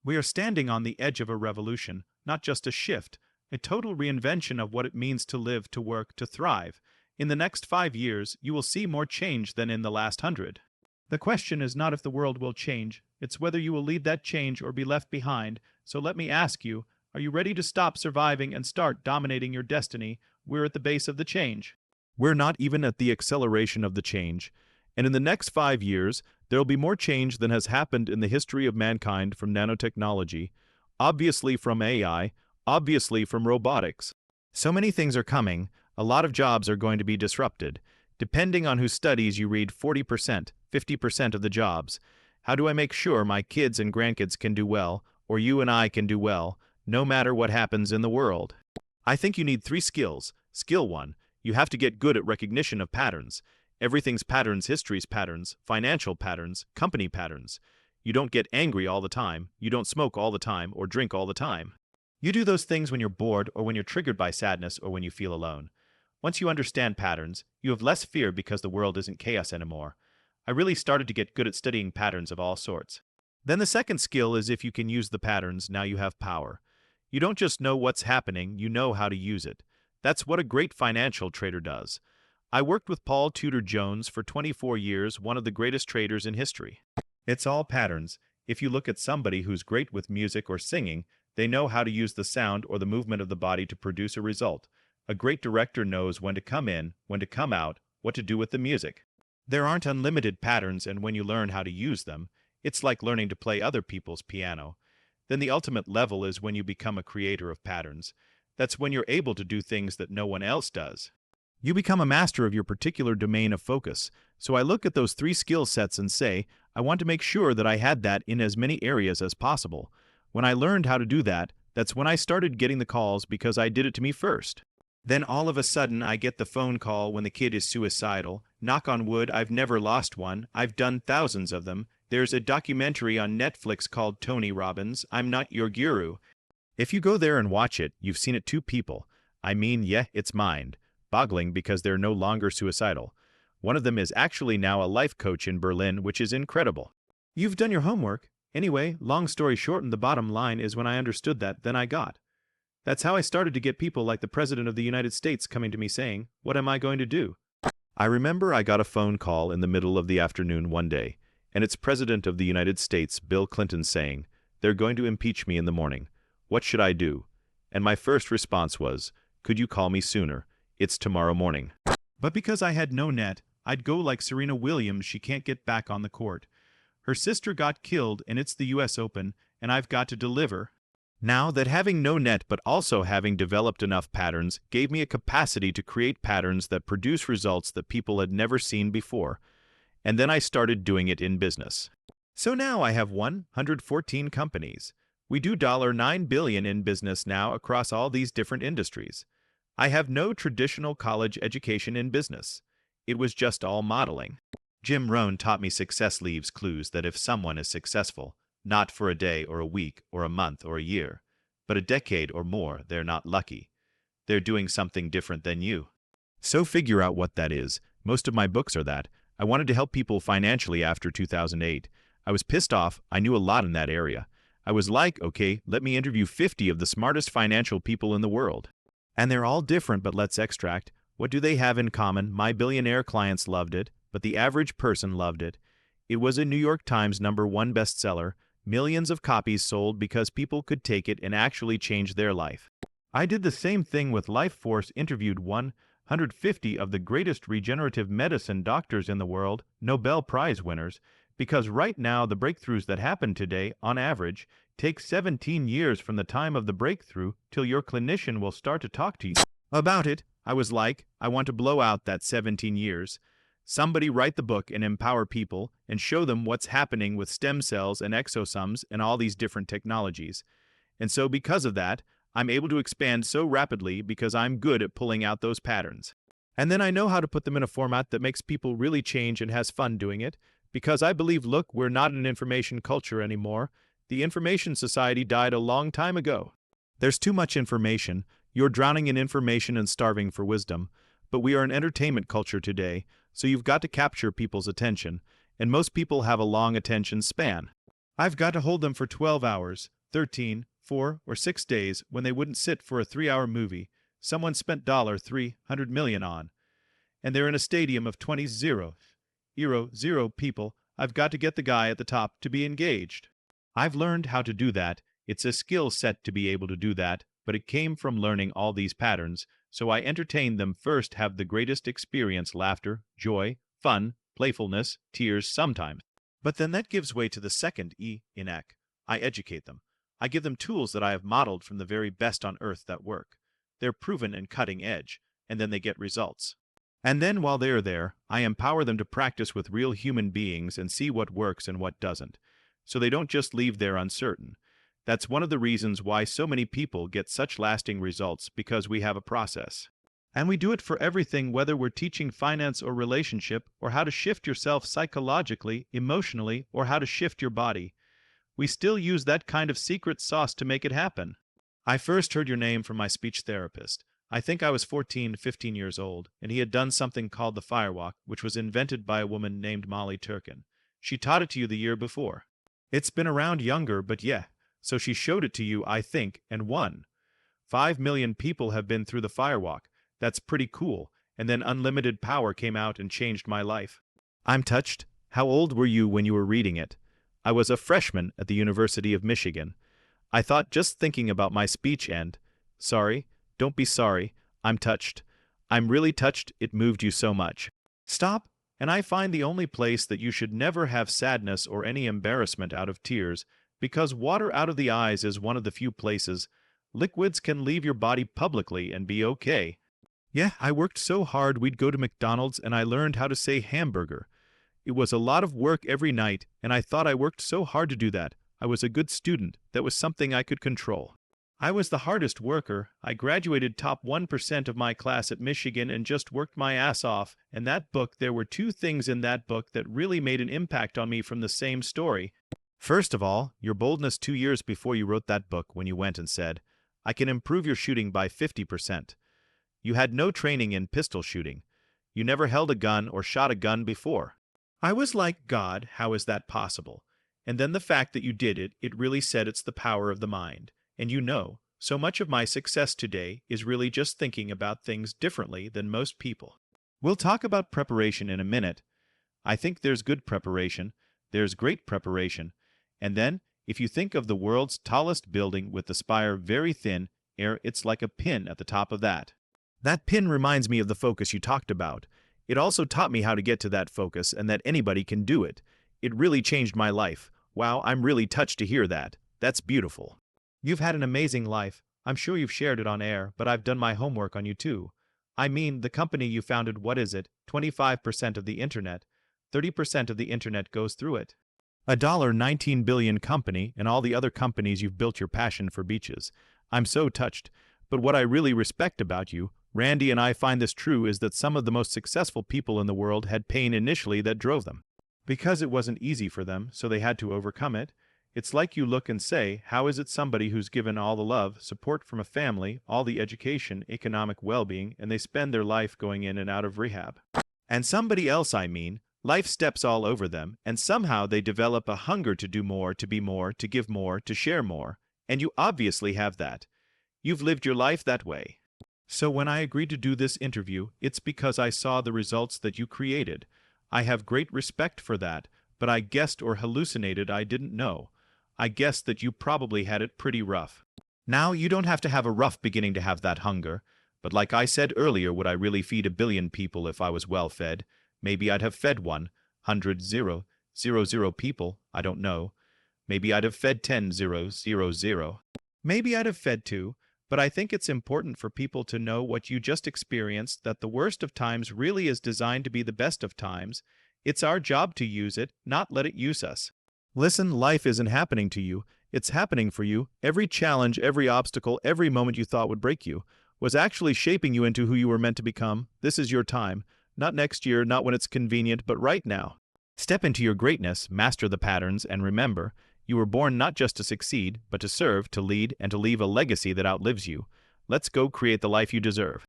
We are standing on the edge of a revolution, not just a shift, a total reinvention of what it means to live, to work, to thrive. In the next 5 years, you will see more change than in the last 100. The question is not if the world will change, it's whether you will lead that change or be left behind. So let me ask you, are you ready to stop surviving and start dominating your destiny? We're at the base of the change. We're not even at the acceleration of the change. And in the next 5 years, there will be more change than has happened in the history of mankind from nanotechnology, obviously from AI, obviously from robotics. So many things are coming, a lot of jobs are going to be disrupted. Depending on whose studies you read, 40%, 50% of the jobs. How do I make sure my kids and grandkids can do well, or you and I can do well, no matter what happens in the world? I think you need 3 skills. Skill 1, you have to get good at recognition of patterns. Everything's patterns, history's patterns, financial patterns, company patterns. You don't get angry all the time, you don't smoke all the time, or drink all the time. You do those things when you're bored, or when you're triggered by sadness, or when you feel alone. Once you understand patterns, you have less fear because the world isn't chaos anymore. I really started to get good at studying patterns of all sorts. Then the second skill is if you can use the patterns, now you have power. You don't just know what's happening, you know how to use it. That's what a great financial trader does. I worked with Paul Tudor Jones for 24 years, one of the greatest traders in history. It's all patterns. If you look at somebody who's great with music or singing, they know how to use the sound or the movement of the body to produce a result. A great director knows when to come in, when to come out, what to do with the music. There aren't unlimited patterns, and when you learn how to use them, it's like learning to play other people's piano. Then the ultimate level is when you become a creator of patterns. That's when you're able to do things that no one else does. You become a master of your particular domain of focus. So I look at those 3 skill sets and say, I want to make sure that I had that in as many areas as possible. When I learned how to do that, that's when I started getting the calls because I did it to me first. Then all of a sudden I get the phone call when the kid is suicidal. Knock on wood, I've never lost one. I've done thousands of them. There's a documentary on Netflix called Tony Robbins, I'm Not Your Guru. If you go there and watch it, you've seen it 2 people. I mean, yeah, it's mind-boggling because they're no longer suicidal. One of them is actually now a life coach in Berlin, which is incredible. You've done your homework. Anyway, long story short, and the bottom line is when I understood that, then I got. That's how I started to get people like the President of the United States coming to me saying, what am I going to do? I remember I got a phone call in the middle of the afternoon one day, and it's President of the United States, Bill Clinton, saying, they're going to impeach me in the morning. What should I do? And my first response was, could you call me sooner? It's tomorrow morning. But because I had no net, I'd go like Serena Williams, she can't get back on the court. Her sister got killed, and it's the US Open, and I've got to deliver. Now that having no net but also having developed enough patterns gave me a capacity to create patterns that produce results that people had never seen before. And then I started doing it in business. So now I have 114 companies. We do $9 billion in business now across all these different industries. I have no traditional college education in business. It was just all modeling. Jim Rohn taught me success leaves clues that if someone is successful, not for a day or a week or a month or a year, but a decade or more, they're not lucky. They're doing something different than you. So figure out what that is. Most of my books are that. I wanted to help people financially after 2008. I was pissed off. I knew a lot in that area. I was like, okay, let me interview 50 of the smartest financial people in the world. And they're all different, but let's extract. What do they have in common? My billionaire clients loved it, but the average person loved it. It was a New York Times #1 bestseller. Millions of copies sold because people could take it and actually change their life. I did the same thing with Life Force, interviewed 150 of the greatest regenerative medicine doctors in the world, Nobel Prize winners, because right now the breakthroughs that happen today, on average, take 17 years from the time of the breakthrough till your clinician will start to talk to you about it. I was like, I want to blow out that 17 years. Somebody write the book and empower people and show them what's happening with stem cells and exosomes and all these different technologies. And so because of that, I'm able to expand so rapidly because I'm good at pulling out those patterns. And then I know how to put them in a format that makes people really change and has fun doing it, because I believe, look, we're not an information culture anymore. The information society died a long time ago. There's too much information. You're drowning in information and starving for wisdom. But we are an entertainment culture today, so you've got to capture people's attention, and most people have a long attention span. I've got to hold them for 12 hours. 13, 4, or 6 days when they wouldn't sit for a 3-hour movie someone spent $300 million on, and they're in a stadium of 20 people. I've got to get the guy at the top to be engaged. I've learned how to do that. It's a skill set to be able to do that, but it came from learning all these patterns, so I entertain them first, have the greatest experience, laughter, joy, fun, playfulness, tears sometimes. But then that gives way to the second E in EC. I educate them. I give them tools that I have modeled from the very best on earth that work. They're proven and cutting edge, and then they get results. And then while they're there, I empower them to practice with real human beings and see what works and what doesn't, so they don't just leave there uncertain. That's one of the reasons why so many people get such lasting results, because we have a process. And we do it for everything, whether we're teaching finance or relationship, or how to shift yourself psychologically, emotionally, or how to shift your body. We still use that kind of secret sauce to make it happen. I first heard your name from my speech therapist. I think I was 14, 15 years old, and he had done something called the firewalk, which was invented by a woman named Molly Turkin. She taught it to you the year before. It's been around younger, but yeah. So she showed it to you, I think, and won. 5 million people have been through the firewalk. That's pretty cool. And then unlimited power came out and changed my life. I'm touched. How old were you when you were reading it? I was a freshman at the University of Michigan. I thought, just thinking about my speech, and sorry, don't be sorry, I'm touched. I'm really touched. It moved you so much. Stop. And I find the only place that you should never have sadness or any embarrassment out of tears, because water out of the eyes is one of the few places. Liquids can leave your body publicly and be okay. Yeah, I worked so hard we'd go to McDonald's and I learned how to say hamburger. It was a lot of work every night, and I thought I worked so hard to do that. I was a good student. That was something I could control. I was the hardest worker. I graduated top 1% of my class at Michigan and just worked my ass off. And that book, there were 2 things in that book that really made an impact on me from the same story. First of all, your boldness 2 years before you wrote that book, when you went and said, I can improve your shooting by 50%. You had no training in pistol shooting. You never held a gun or shot a gun before. I was like, God, how is that possible? And then the fact that you did it, it really said it's the power of the mind. And you know, so much of my success today is really just thinking about things differently than most people. We'll talk about preparation in a minute. I think there's good preparation, there's great preparation, and then, if you think of the world's tallest building with the spire very thin, it's like a pin at the top of that. That pin reminds me of the focus you talked about. It also taught me how to get to that focus and that anybody can do it. It really changed my life. Wow, I'm really touched to hear that. That's beautiful. You've had an amazing life. I'm sure you've shared it on air, but I've done my homework on you too. I mean, the company you founded, what is it? 25% of the internet. 30% of the internet goes through it. A $19 billion company, and all the other companies you've built your passion for beaches. I'm so touched. But what I really respect about you, Randy and I find this true, is that some of the most successful people in the world had pain initially that drove them. Because it wasn't easy for them, so they had to overcome it. It's like you look and say, how is it somebody who's given all the love, support from a family, all the education, economic well-being, and they spend their life going in and out of rehab? And somebody else, I mean, life steps all over them, and somehow they develop a hunger to do more, to be more, to give more, to share more, and you obviously have that. You've lived your life that way. So when I agreed to do this interview, it's because I saw the results that you created. I have great respect for that, but I guessed or hallucinated I didn't know. I guessed that you probably had it pretty rough. Now, you don't have to have a rough beginning to have that hunger, but like I said earlier, would I really feed 1 billion people if I was well fed? Maybe I'd have fed 100,000 people, I don't know. Maybe I'd have fed 10,000. Maybe I'd have fed 2. But I think it's important for people to know what you just experienced, that the worst of times really is designed to be the best of times. It's our job to use it, not let it use us. Listen, life isn't happening to you. It's happening for you. Every challenge, every obstacle, every moment you thought would break you was actually shaping you into who you were meant to become. This is your time. Not next year, not when it's convenient, but right now. Step into your greatness, master the patterns, and remember, you were born not just to succeed, but to serve, to lead, and to leave a legacy that outlives you. Let's go create the life you deserve.